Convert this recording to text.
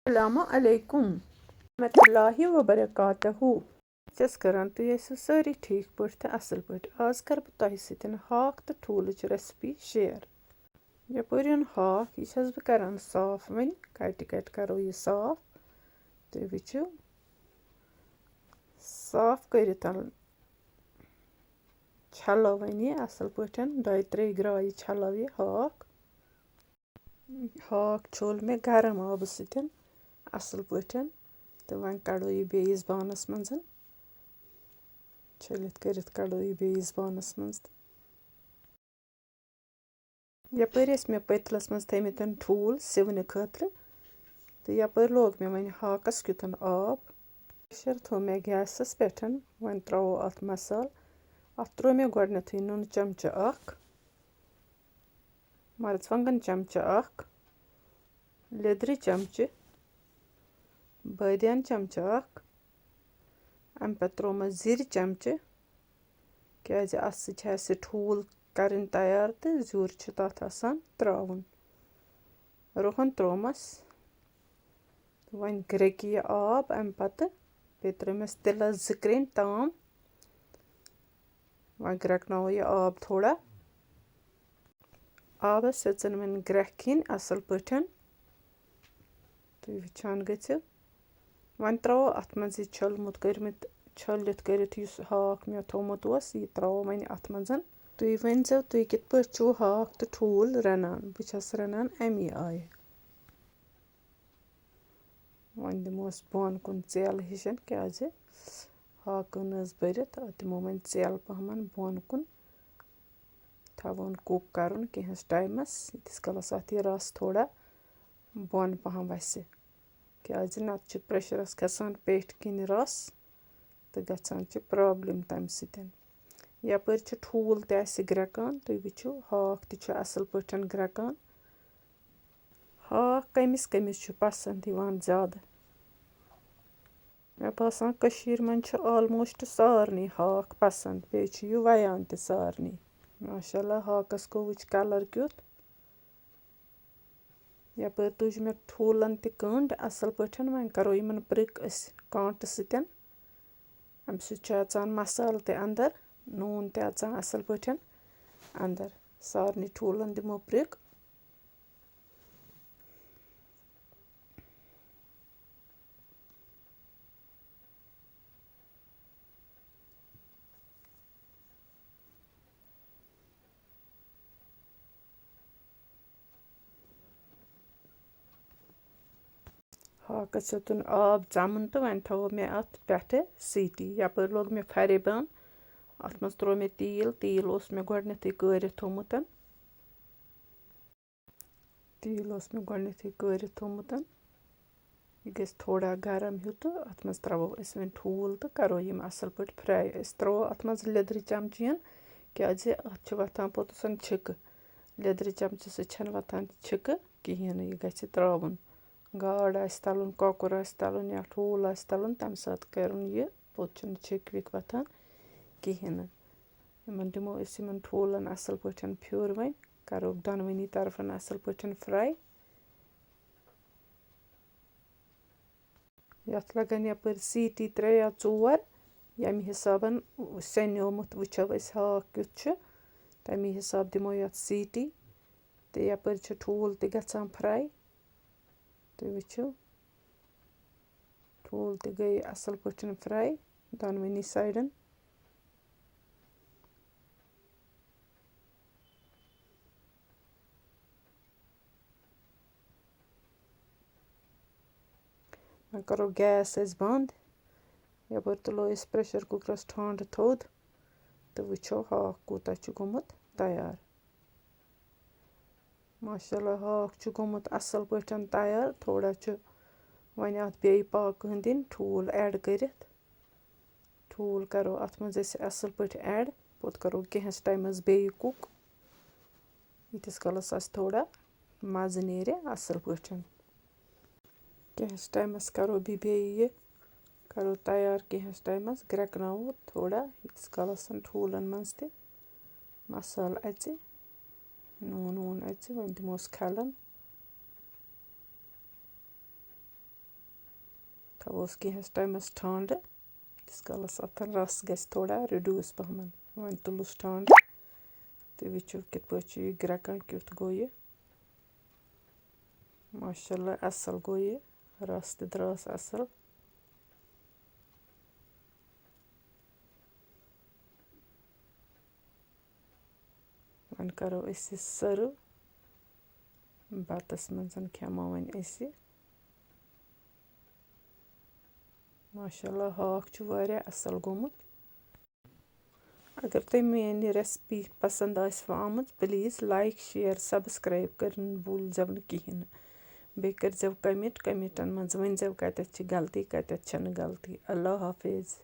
Assalamu alaikum warahmatullahi wabarakatuh. Just karan tu yesu sari theek paathi te asal paathi. Aaz kar bah tohi sitin haakh te thoolch recipe share. Yaparin haakh ye chhas bah karan saaf wani kati karo ye saaf. Tu vichu saaf karitan chhalo wani asal paathan 2-3 graai chhalo ye haakh. Haakh chhol me garam aab sitin asal paathan. तो one कड़ो ये base बानस मंज छलित करित कड़ो ये base बानस मंज यपर मे पतलस मज थमितन ठूल सिवन खतर तो यपर लोग मे वन हाकस क्युतन आब प्रेशर थो मे गैसस पे वन त्रो अत मसाल अत त्रो मे गोडनेथै नून चमचा अख मर्चवंगन चमचा अख लेदरि चमचे बादियान चमचा अख अम पे त्रोम जीर चमचे क्या अस ठूल करन तैयार तो जूर तथ आसान त्राउन रोहन त्रोमस वन ग्रेक यह आब अम पत पे त्रोमस तिलस 2 क्रेन ताम वन ग्रेकनो यह आब थोड़ा आबस हेचन वन ग्रेखिन असल पठन तो वचान गि वन त्रो अत मज छलमुत करमित छलित करित हाक मे थोमुत यह त्रो वन अत मजन तुई वनजो तुई कित पठ छु हाक तो ठूल रनान बस रनान अमी आय वन दिमोस बोन कुन चेल हिशन क्या हाकन भरित दिमो वन चेल पहमन बोन कुन थवन कुक करन कस टाइमस यीतिस कलस अत यह रस थोड़ा बोन पहम वस क्या नत प्रेशरस खसान पेट किन रस तो गचान प्रॉब्लम तम सतन यपर ठूल तह ग्रेकान तुम वो हाक तह असल पठन ग्रेकान हाक कमिस कमिस पसंद ज़्यादा मे बासान कशीर मज ऑलमोस्ट सारनी हाक पसंद बे यह वयान त सारनी माशाल्लाह हाकस गो वुच कलर क्युत यपर तुज मे ठूलन त कंड असल पठन वन करो इन प्रिक कांट सतन अम सचान मसाल त अंदर नून तचान असल पठन अंदर सारनी ठूलन दिमो प्रिक हाकस हेतुन आब चमन तो वन थो मे अत पे सीटी यपर लोग मे फरे बन अत मज त्रो मे तील तील मे गोडनेथै कारित थोमुत तील मे गोडनेथै कारित थोमुत यह गस थोड़ा गरम हिu तो अत मज त्रो वन ठूल तो करो यम असल पट फ्राई त्रो अत मज लेदरि चमचन क्या अत वथान पोतुसन छिक लेदरि चमच सह वथान छिक कहें यह गस त्राउन गाड़ तलन कौकुर तलन या ठूल तलन तम सात करन यह पोत छिक विक वथान कहें इन दिमो इन ठूलन असल पठन फ्योर वन करो दोनवनी तरफन असल पठन फ्राई यथ लगन यपर सीटी 3 या 4 यम हिसाबन सन्योमुत वुचो हाक क्युत तमी हिसाब दिमो यथ सीटी तो यपर ठूल त गचान फ्राई तुम वो ठूल त गई असल पठन फ्राई दोनवनी साइडन वन करो गैस बंद यपर तुलो प्रेशर कुकरस ठंड थोद तो वो हाक कूता गोमुत तैयार माशाल्लाह हाक गोमुत असल पठन तैयार थोड़ा वन अत बे पाक दिन ठूल ऐड करित ठूल करो अत मज असल पठ ऐड पोत करो कस टाइमस बे कुक यीतिस कलस थोड़ा मज नेर असल पठन कस टाइमस करो बे करो तैयार कस टाइमस ग्रेकनावो थोड़ा यीतिस कलस ठूलन मज त मसाल अच नून वून अच वन दिमोस खलन थोस कैंहस टाइमस ठंड इस कालस अथ रस गस थोड़ा रिड्यूस पहमन वन तुलुस ठंड तो वो कित पे ग्रकान क्युत गो ये माशाल्लाह असल गो ये रस तो द्रास असल वन करो इस सर्व बतस मन खेमो वन माशाल्लाह हाक वारिया असल गोमुत अगर तुम मेरी रेसिपी पसंद आमत प्लीज़ लाइक शेयर सब्सक्राइब कर भूल जब कहें बे कर कमेंट कमेंटन मज वन कत गलती कत गलती अल्लाह हाफिज़।